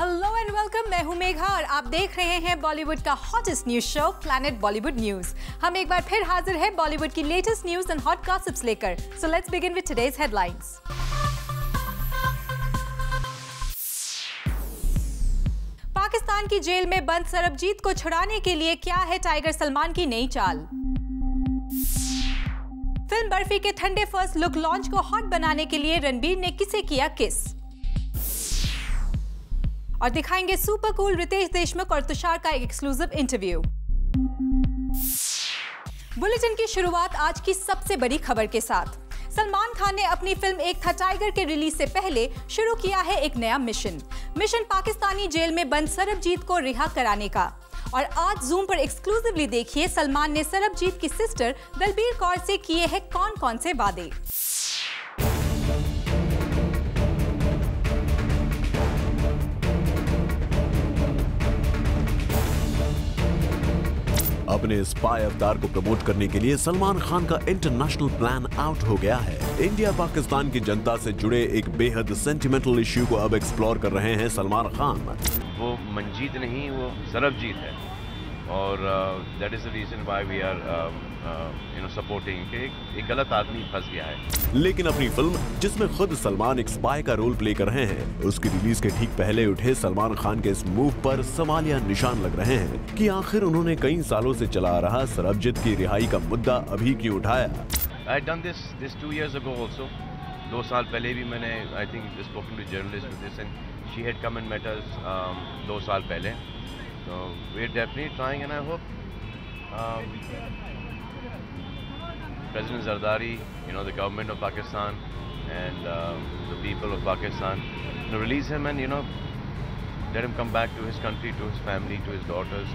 Hello and welcome, मैं हूं मेघा और आप देख रहे हैं बॉलीवुड का hottest news show Planet Bollywood news. हम एक बार फिर हाजिर हैं बॉलीवुड की latest news and hot gossips लेकर। So let's begin with today's headlines. Pakistan की जेल में बंद सरबजीत को छुड़ाने के लिए क्या है टाइगर सलमान की नई चाल। फिल्म बर्फी के ठंडे फर्स्ट लुक लॉन्च को हॉट बनाने के लिए रणबीर ने किसे किया किस। और दिखाएंगे सुपर कूल रितेश देशमुख और तुषार का एक एक्सक्लूसिव इंटरव्यू। बुलेटिन की शुरुआत आज की सबसे बड़ी खबर के साथ। सलमान खान ने अपनी फिल्म एक था टाइगर के रिलीज से पहले शुरू किया है एक नया मिशन पाकिस्तानी जेल में बंद सरबजीत को रिहा कराने का। और आज जूम पर एक्सक्लूसिवली देखिए सलमान ने सरबजीत की सिस्टर दलबीर कौर से किए हैं कौन कौन से वादे। अपने स्पाई अवतार को प्रमोट करने के लिए सलमान खान का इंटरनेशनल प्लान आउट हो गया है। इंडिया पाकिस्तान की जनता से जुड़े एक बेहद सेंटिमेंटल इश्यू को अब एक्सप्लोर कर रहे हैं सलमान खान। वो मंजीत नहीं, वो सरबजीत है और that is the reason why we are supporting कि एक गलत आदमी फंस गया है। लेकिन अपनी फिल्म जिसमें खुद सलमान एक स्पाई का रोल प्ले कर रहे हैं, उसकी रिलीज के ठीक पहले उठे सलमान खान के इस मूव पर सवालिया निशान लग रहे हैं कि आखिर उन्होंने कई सालों से चला आ रहा सरबजीत की रिहाई का मुद्दा अभी क्यों उठाया। I had done this 2 years ago also. 2 साल पहले भी मैंने I think spoken to journalist with this and she had come and met us 2 साल पहले. So we're definitely trying and I hope President Zardari, the government of Pakistan and the people of Pakistan, release him and let him come back to his country, to his family, to his daughters,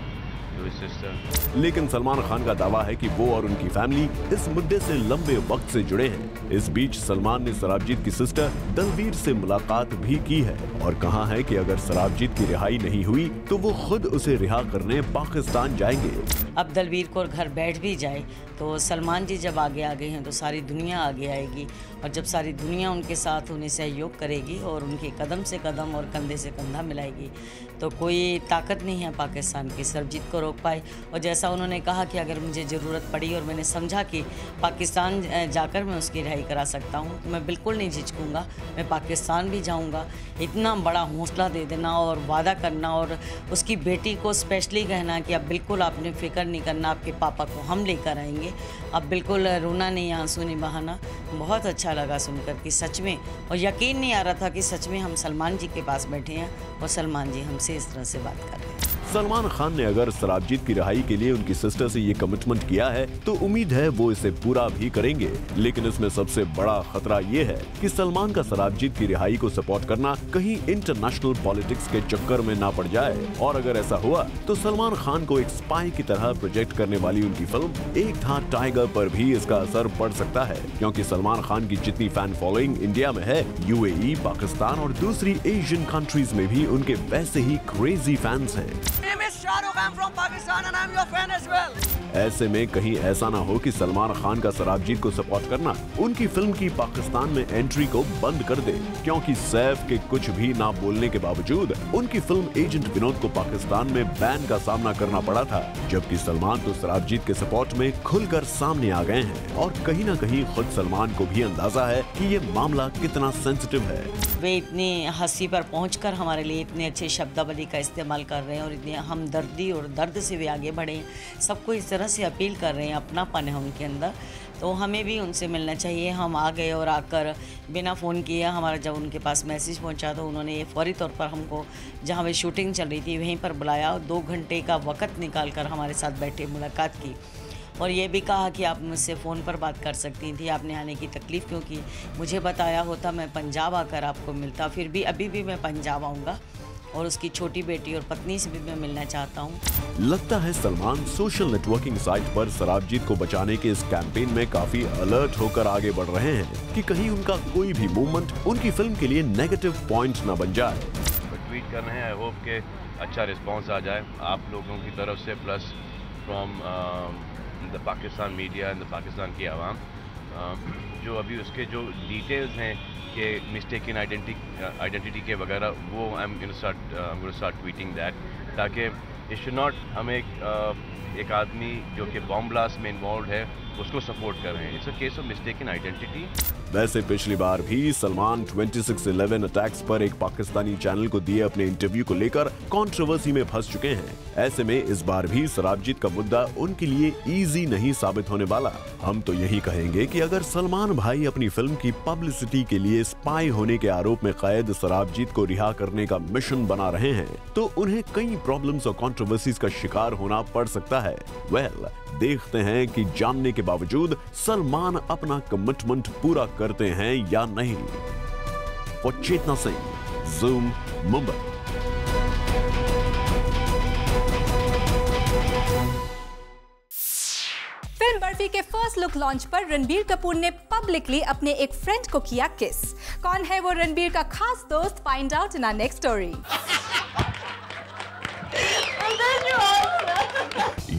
to his sister. लेकिन सलमान खान का दावा है कि वो और उनकी family इस मुद्दे से लंबे वक्त से जुड़े हैं। इस बीच सलमान ने सरबजीत की सिस्टर दलबीर से मुलाकात भी की है और कहा है कि अगर सरबजीत की रिहाई नहीं हुई तो वो खुद उसे रिहा करने पाकिस्तान जाएंगे। अब दलबीर को घर बैठ भी जाए तो सलमान जी जब आगे आ गए हैं तो सारी दुनिया आगे आएगी और जब सारी दुनिया उनके साथ उन्हें सहयोग करेगी और उनके कदम से कदम और कंधे से कंधा मिलाएगी तो कोई ताकत नहीं है पाकिस्तान की सरबजीत को रोक पाए। और जैसा उन्होंने कहा कि अगर मुझे ज़रूरत पड़ी और मैंने समझा कि पाकिस्तान जाकर मैं उसकी रिहाई करा सकता हूँ तो मैं बिल्कुल नहीं झिझकूँगा, मैं पाकिस्तान भी जाऊँगा। इतना बड़ा हौसला दे देना और वादा करना और उसकी बेटी को स्पेशली कहना कि अब बिल्कुल आपने फिक्र नहीं करना, आपके पापा को हम लेकर आएंगे, अब बिल्कुल रोना नहीं, आंसू नहीं बहाना। बहुत अच्छा लगा सुनकर कि सच में, और यकीन नहीं आ रहा था कि सच में हम सलमान जी के पास बैठे हैं और सलमान जी हमसे इस तरह से बात कर रहे हैं। सलमान खान ने अगर सरबजीत की रिहाई के लिए उनकी सिस्टर से ये कमिटमेंट किया है तो उम्मीद है वो इसे पूरा भी करेंगे। लेकिन इसमें सबसे बड़ा खतरा ये है कि सलमान का सरबजीत की रिहाई को सपोर्ट करना कहीं इंटरनेशनल पॉलिटिक्स के चक्कर में ना पड़ जाए। और अगर ऐसा हुआ तो सलमान खान को एक स्पाई की तरह प्रोजेक्ट करने वाली उनकी फिल्म एक था टाइगर पर भी इसका असर पड़ सकता है, क्योंकि सलमान खान की जितनी फैन फॉलोइंग इंडिया में है, यूएई, पाकिस्तान और दूसरी एशियन कंट्रीज में भी उनके वैसे ही क्रेजी फैंस हैं। ऐसे में कहीं ऐसा ना हो कि सलमान खान का सरबजीत को सपोर्ट करना उनकी फिल्म की पाकिस्तान में एंट्री को बंद कर दे, क्योंकि सैफ के कुछ भी ना बोलने के बावजूद उनकी फिल्म एजेंट विनोद को पाकिस्तान में बैन का सामना करना पड़ा था, जबकि सलमान तो सरबजीत के सपोर्ट में खुलकर सामने आ गए हैं। और कहीं ना कहीं खुद सलमान को भी अंदाजा है कि ये मामला कितना सेंसिटिव है। वे इतनी हंसी पर पहुंचकर हमारे लिए इतने अच्छे शब्दावली का इस्तेमाल कर रहे हैं और इतनी हमदर्दी और दर्द से वे आगे बढ़े हैं। सबको इस तरह से अपील कर रहे हैं, अपनापन है उनके अंदर, तो हमें भी उनसे मिलना चाहिए। हम आ गए और आकर बिना फ़ोन किए हमारा जब उनके पास मैसेज पहुंचा तो उन्होंने ये फौरी तौर पर हमको जहां वे शूटिंग चल रही थी वहीं पर बुलाया, 2 घंटे का वक़्त निकाल कर हमारे साथ बैठे, मुलाकात की और ये भी कहा कि आप मुझसे फ़ोन पर बात कर सकती थी, आपने आने की तकलीफ़ क्यों की, मुझे बताया होता मैं पंजाब आकर आपको मिलता। फिर भी अभी भी मैं पंजाब आऊँगा और उसकी छोटी बेटी और पत्नी से भी मैं मिलना चाहता हूँ। लगता है सलमान सोशल नेटवर्किंग साइट पर सरबजीत को बचाने के इस कैंपेन में काफी अलर्ट होकर आगे बढ़ रहे हैं कि कहीं उनका कोई भी मूवमेंट उनकी फिल्म के लिए नेगेटिव पॉइंट न बन जाए। ट्वीट कर रहे हैं, आई होप के अच्छा रिस्पांस आ जाए आप लोगों की तरफ से, plus from the Pakistan media and the Pakistan की आवाम। जो अभी उसके जो डिटेल्स हैं कि मिस्टेकन आइडेंटिटी के वगैरह, वो I am going to start tweeting that, ताकि इट शुड नॉट हम एक आदमी जो कि बॉम्ब ब्लास्ट में इन्वॉल्व है उसको सपोर्ट कर रहे हैं। It's a case of mistaken identity. वैसे पिछली बार भी सलमान 26/11 अटैक्स पर एक पाकिस्तानी चैनल को दिए अपने इंटरव्यू को लेकर कंट्रोवर्सी में फंस चुके हैं। ऐसे में इस बार भी शराबजीत का मुद्दा उनके लिए इजी नहीं साबित होने वाला। हम तो यही कहेंगे कि अगर सलमान भाई अपनी फिल्म की पब्लिसिटी के लिए स्पाई होने के आरोप में कैद शराबजीत को रिहा करने का मिशन बना रहे हैं, तो उन्हें कई प्रॉब्लम्स और कंट्रोवर्सीज का शिकार होना पड़ सकता है। वेल, देखते हैं कि जानने के बावजूद सलमान अपना कमिटमेंट पूरा करते हैं या नहीं। For Chetna Singh, Zoom, Mumbai. Film Barfi के फर्स्ट लुक लॉन्च पर रणबीर कपूर ने पब्लिकली अपने एक फ्रेंड को किया किस। कौन है वो रणबीर का खास दोस्त? Find out in our next story.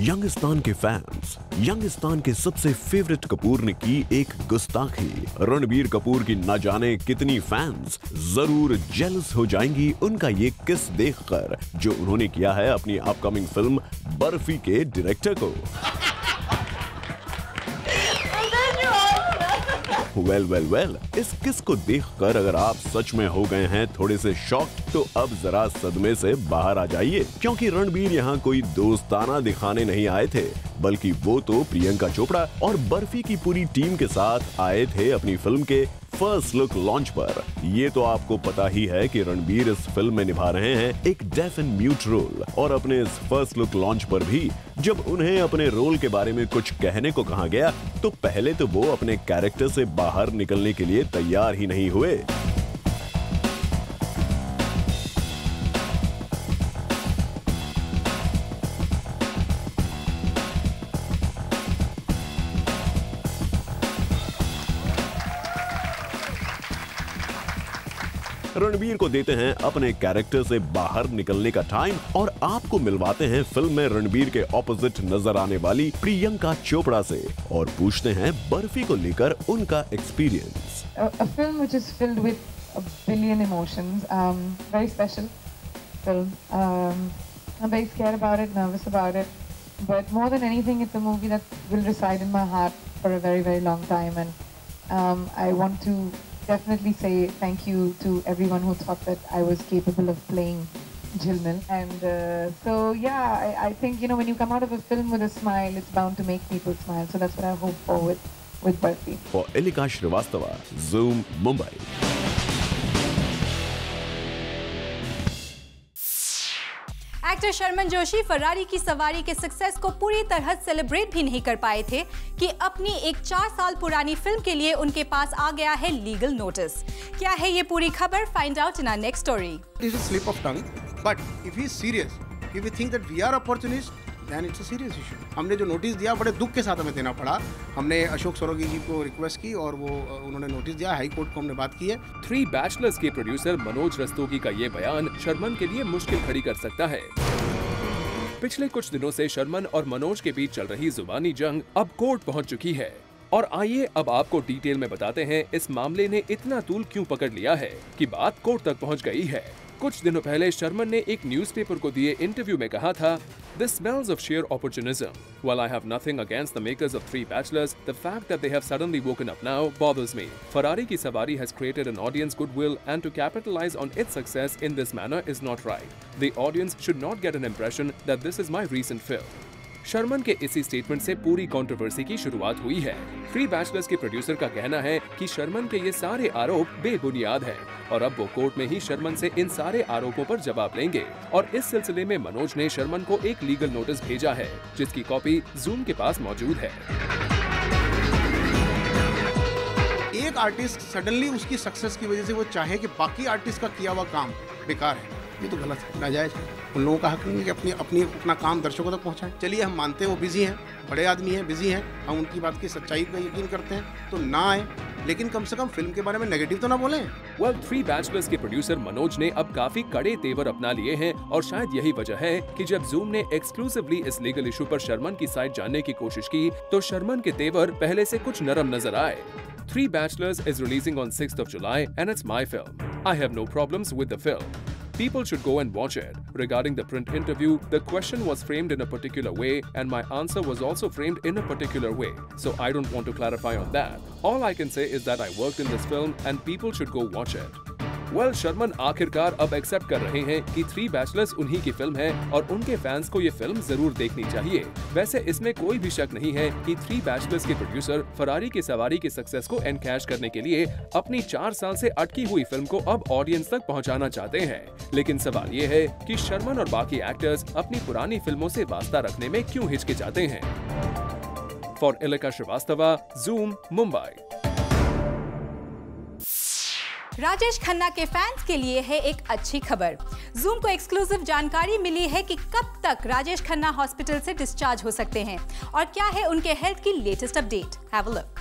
Youngistan के फैंस, यंगिस्तान के सबसे फेवरेट कपूर ने की एक गुस्ताखी। रणबीर कपूर की न जाने कितनी फैंस जरूर जेलस हो जाएंगी उनका ये किस देखकर, जो उन्होंने किया है अपनी अपकमिंग फिल्म बर्फी के डायरेक्टर को। वेल, इस किस को देखकर अगर आप सच में हो गए हैं थोड़े से शॉक्ड, तो अब जरा सदमे से बाहर आ जाइए, क्योंकि रणबीर यहाँ कोई दोस्ताना दिखाने नहीं आए थे, बल्कि वो तो प्रियंका चोपड़ा और बर्फी की पूरी टीम के साथ आए थे अपनी फिल्म के फर्स्ट लुक लॉन्च पर। ये तो आपको पता ही है कि रणबीर इस फिल्म में निभा रहे हैं एक डेफ एंड म्यूट रोल, और अपने इस फर्स्ट लुक लॉन्च पर भी जब उन्हें अपने रोल के बारे में कुछ कहने को कहा गया, तो पहले तो वो अपने कैरेक्टर से बाहर निकलने के लिए तैयार ही नहीं हुए। रणबीर को देते हैं अपने कैरेक्टर से बाहर निकलने का टाइम, और आपको मिलवाते हैं फिल्म में रणबीर के ऑपोजिट नजर आने वाली प्रियंका चोपड़ा से, और पूछते हैं बर्फी को लेकर उनका experience. A film which is filled with a billion emotions, very special film. I'm very scared about it, nervous about it, but more than anything, it's a movie that will reside in my heart for a very, very long time, and I want to definitely say thank you to everyone who thought that I was capable of playing Jilmil. And so yeah, I think, you know, when you come out of a film with a smile, it's bound to make people smile. So that's what I hope for with Barfi. For Elika Shrivastava, Zoom, Mumbai. Actor Sharman Joshi Ferrari ki Sawaari के success को पूरी तरह celebrate भी नहीं कर पाए थे कि अपनी एक 4 साल पुरानी फिल्म के लिए उनके पास आ गया है लीगल नोटिस। क्या है ये पूरी खबर? Find out in our next story. It is a slip of tongue, but if he is serious, if we think that we are opportunists, then it's a serious issue. हमने जो notice दिया बड़े दुख के साथ हमें देना पड़ा। हमने अशोक सरोगी जी को रिक्वेस्ट की और वो उन्होंने नोटिस दिया, हाई कोर्ट को हमने बात की है। 3 बैचलर्स के प्रोड्यूसर मनोज रस्तोगी का ये बयान शर्मन के लिए मुश्किल खड़ी कर सकता है। पिछले कुछ दिनों से शर्मन और मनोज के बीच चल रही जुबानी जंग अब कोर्ट पहुंच चुकी है, और आइए अब आपको डिटेल में बताते हैं इस मामले ने इतना तूल क्यों पकड़ लिया है कि बात कोर्ट तक पहुंच गई है। कुछ दिनों पहले शर्मन ने एक न्यूज़पेपर को दिए इंटरव्यू में कहा था, "This smells of sheer opportunism. While I have nothing against the makers of 3 Bachelors, the fact that they have suddenly woken up now bothers me. Ferrari Ki Sawari has created an audience goodwill, and to capitalize on its success in this manner is not right. The audience should not get an impression that this is my recent film." Sharman के इसी statement से पूरी controversy की शुरुआत हुई है। 3 bachelors के producer का कहना है कि शर्मन के ये सारे आरोप बेबुनियाद हैं, और अब वो कोर्ट में ही शर्मन से इन सारे आरोपों पर जवाब लेंगे। और इस सिलसिले में मनोज ने शर्मन को एक लीगल नोटिस भेजा है, जिसकी कॉपी जूम के पास मौजूद है। एक आर्टिस्ट सडनली उसकी सक्सेस की वजह से वो चाहे कि बाकी आर्टिस्ट का किया हुआ काम बेकार है, ये तो गलत है, नाजायज है। उन लोगों का हक नहीं है कि अपना काम दर्शकों तक पहुंचाएं। चलिए हम मानते हैं वो बिजी हैं, बड़े आदमी हैं, बिजी हैं, हम उनकी बात की सच्चाई का यकीन करते हैं, तो ना आए, लेकिन कम से कम फिल्म के बारे में नेगेटिव तो ना बोलें। वेल, थ्री बैचलर्स के प्रोड्यूसर मनोज ने अब काफी कड़े तेवर अपना लिए हैं और शायद यही वजह है कि जब जूम ने एक्सक्लूसिवली इस लीगल इशू पर शर्मन की साइड जानने की कोशिश की तो शर्मन के तेवर पहले से कुछ नरम नजर आए। Three Bachelors is releasing on 6th of July and it's my film. I have no problems with the film. People should go and watch it. Regarding the print interview, the question was framed in a particular way and my answer was also framed in a particular way. So I don't want to clarify on that. All I can say is that I worked in this film and people should go watch it. Well, Sharman आखिरकार अब accept कर रहे हैं कि three bachelors उन्हीं की film है और उनके फैंस को ये फिल्म जरूर देखनी चाहिए। वैसे इसमें कोई भी शक नहीं है कि थ्री बैचलर्स के प्रोड्यूसर फरारी की सवारी की सक्सेस को एनकैश करने के लिए अपनी 4 साल से अटकी हुई फिल्म को अब ऑडियंस तक पहुंचाना चाहते हैं। लेकिन सवाल ये है कि शर्मन और बाकी एक्टर्स अपनी पुरानी फिल्मों से वास्ता रखने में क्यों हिचकिचाते हैं। फॉर इलाका श्रीवास्तवा, जूम, मुंबई। राजेश खन्ना के फैंस के लिए है एक अच्छी खबर। जूम को एक्सक्लूसिव जानकारी मिली है कि कब तक राजेश खन्ना हॉस्पिटल से डिस्चार्ज हो सकते हैं और क्या है उनके हेल्थ की latest update. Have a look.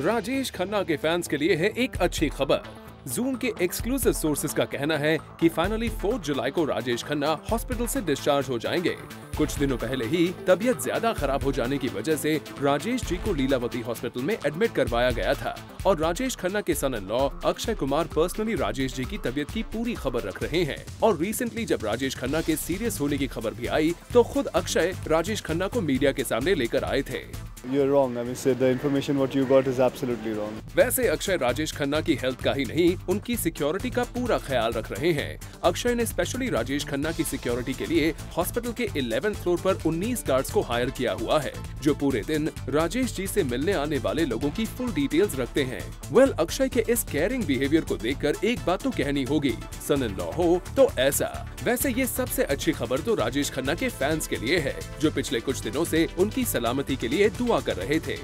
Rajesh Khanna के फैंस के लिए है एक अच्छी खबर। जूम के एक्सक्लूसिव सोर्सेज का कहना है कि फाइनली 4 जुलाई को राजेश खन्ना हॉस्पिटल से डिस्चार्ज हो जाएंगे। कुछ दिनों पहले ही तबीयत ज्यादा खराब हो जाने की वजह से राजेश जी को लीलावती हॉस्पिटल में एडमिट करवाया गया था और राजेश खन्ना के son in law Akshay Kumar personally Rajesh ji की तबीयत की पूरी खबर रख रहे हैं। और रिसेंटली जब राजेश खन्ना के सीरियस होने की खबर भी आई तो खुद अक्षय राजेश खन्ना को मीडिया के सामने लेकर आए थे। You're wrong. I mean, say the information what you got is absolutely wrong. वैसे अक्षय राजेश खन्ना की हेल्थ का ही नहीं उनकी सिक्योरिटी का पूरा ख्याल रख रहे हैं। अक्षय ने स्पेशली राजेश खन्ना की सिक्योरिटी के लिए हॉस्पिटल के 11th फ्लोर पर 19 गार्ड्स को हायर किया हुआ है जो पूरे दिन राजेश जी से मिलने आने वाले लोगों की फुल डिटेल्स रखते हैं। वेल, अक्षय के इस केयरिंग बिहेवियर को देखकर एक बात तो कहनी होगी, सन इन लॉ हो तो ऐसा। वैसे ये सबसे अच्छी खबर तो राजेश खन्ना के फैंस के लिए है जो पिछले कुछ दिनों से उनकी सलामती के लिए दुआ कर रहे थे।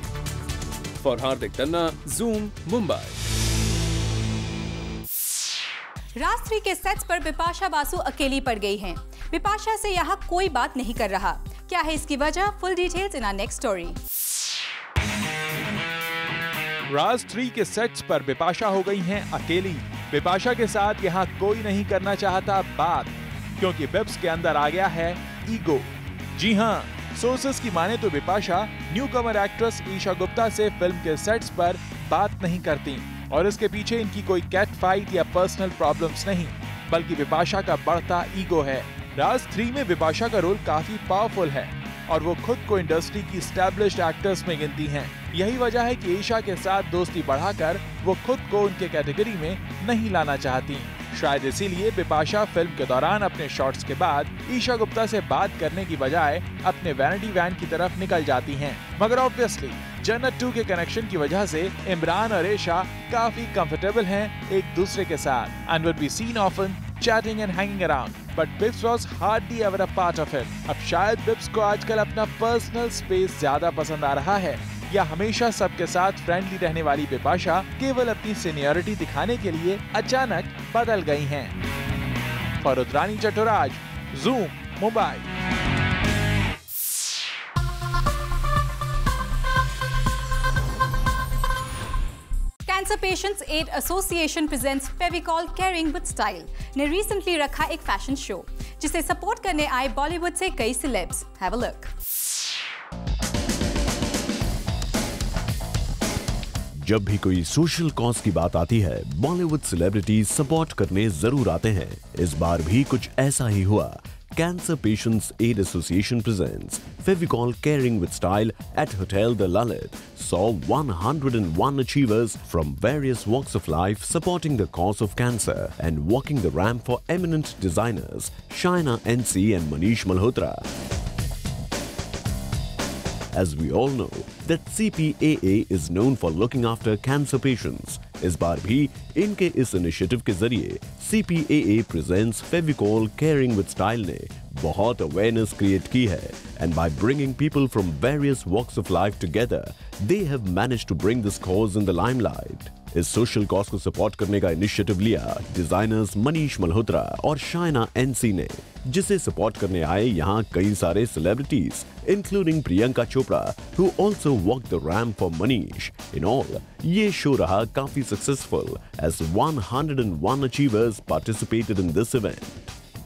For Hardik Tanna, zoom, Mumbai. राज 3 के सेट्स पर बिपाशा बासु अकेली पड़ गई हैं। बिपाशा से यहाँ कोई बात नहीं कर रहा। क्या है इसकी वजह? Full details in our next story. Raaz 3 के सेट्स पर बिपाशा हो गई हैं अकेली। बिपाशा के साथ यहाँ कोई नहीं करना चाहता बात क्योंकि बिब्स के अंदर आ गया है ईगो। जी हाँ, सोर्सेस की माने तो बिपाशा न्यूकमर एक्ट्रेस ईशा गुप्ता से फिल्म के सेट्स पर बात नहीं करती और इसके पीछे इनकी कोई कैट फाइट या पर्सनल प्रॉब्लम्स नहीं, बल्कि बिपाशा का बढ़ता ईगो है। राज 3 में बिपाशा का रोल काफी पावरफुल है और वो खुद को इंडस्ट्री की एस्टैब्लिश्ड एक्टर्स में गिनती हैं। यही वजह है कि ईशा के साथ दोस्ती बढ़ाकर वो खुद को उनके कैटेगरी में नहीं लाना चाहती। शायद इसीलिए बिपाशा फिल्म के दौरान अपने शॉट्स के बाद ईशा गुप्ता से बात करने की बजाय अपने वैनिटी वैन की तरफ निकल जाती हैं। मगर ऑब्वियसली जन्नत 2 के कनेक्शन की वजह से इमरान और ईशा काफी कंफर्टेबल हैं एक दूसरे के साथ and would be seen often chatting and hanging around. But Bibbs was hardly ever a part of it. अब शायद बिब्स को आजकल अपना पर्सनल स्पेस ज्यादा पसंद आ रहा है या हमेशा सबके साथ फ्रेंडली रहने वाली बिपाशा केवल अपनी सीनियरिटी दिखाने के लिए अचानक बदल गई हैं। For Rudrani Chattoraj, Zoom, Mumbai. Cancer patients aid association presents Fevicol caring with style ने रिसेंटली रखा एक फैशन शो जिसे सपोर्ट करने आए बॉलीवुड से कई सेलेब्स। Have a look. जब भी कोई सोशल कॉज की बात आती है, बॉलीवुड सेलिब्रिटीज सपोर्ट करने जरूर आते हैं। इस बार भी कुछ ऐसा ही हुआ। Cancer Patients Aid Association presents Fevicol Caring with Style at Hotel The Lalit saw 101 achievers from various walks of life supporting the cause of cancer and walking the ramp for eminent designers Shaina NC and Manish Malhotra. As we all know that CPAA is known for looking after cancer patients. इस बार भी इनके इस initiative के जरिए CPAA presents Fevicol Caring with Style ने बहुत awareness create की है and by bringing people from various walks of life together they have managed to bring this cause in the limelight. इस सोशल कॉज को support करने का initiative लिया designers Manish Malhotra और शायना एनसी ने, जिसे सपोर्ट करने आए यहाँ कई सारे celebrities including Priyanka Chopra who also walk the ramp for Manish. In all ये शो रहा काफी successful as 101 achievers participated in this event.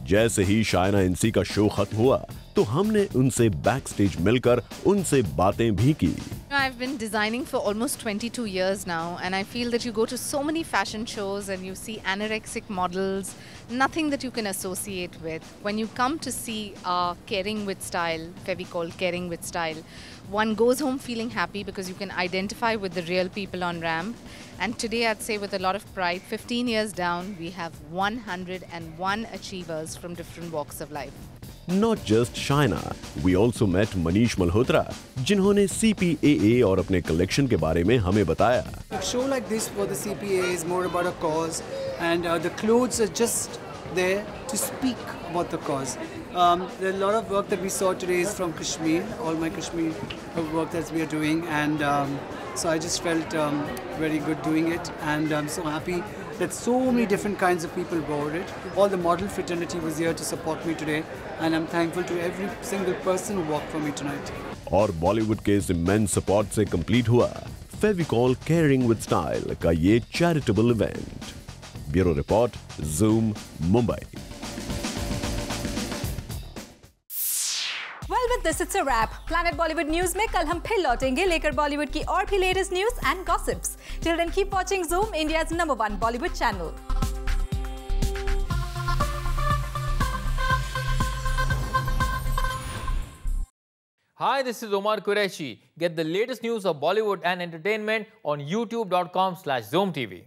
जैसे ही शायना एनसी का शो खत्म हुआ तो हमने उनसे बैक स्टेज मिलकर उनसे बातें भी की। I've been designing for almost 22 years now, and I feel that you go to so many fashion shows and you see anorexic models, nothing that you can associate with. When you come to see Caring with Style, Fevicol Caring with Style, one goes home feeling happy because you can identify with the real people on ramp. And today I'd say with a lot of pride, 15 years down, we have 101 achievers from different walks of life. Not just Shaina, we also met Manish Malhotra, जिन्होंने CPAA और अपने collection के बारे में हमें बताया। A show like this for the CPAA is more about a cause, and the clothes are just there to speak about the cause. There are a lot of work that we saw today is from Kashmir, all my Kashmir work that we are doing, and so I just felt very good doing it, and I'm so happy that so many different kinds of people wore it. All the model fraternity was here to support me today, and I'm thankful to every single person who walked for me tonight. और बॉलीवुड के इस immense support से complete हुआ Fevicol caring with style का ये charitable event. Bureau report, zoom, Mumbai. Well, with this it's a wrap. Planet Bollywood News में कल हम फिर लौटेंगे लेकर बॉलीवुड की और भी latest news and gossips. Till then, keep watching Zoom, India's #1 Bollywood channel. Hi, this is Omar Qureshi. Get the latest news of Bollywood and entertainment on youtube.com/ZoomTV.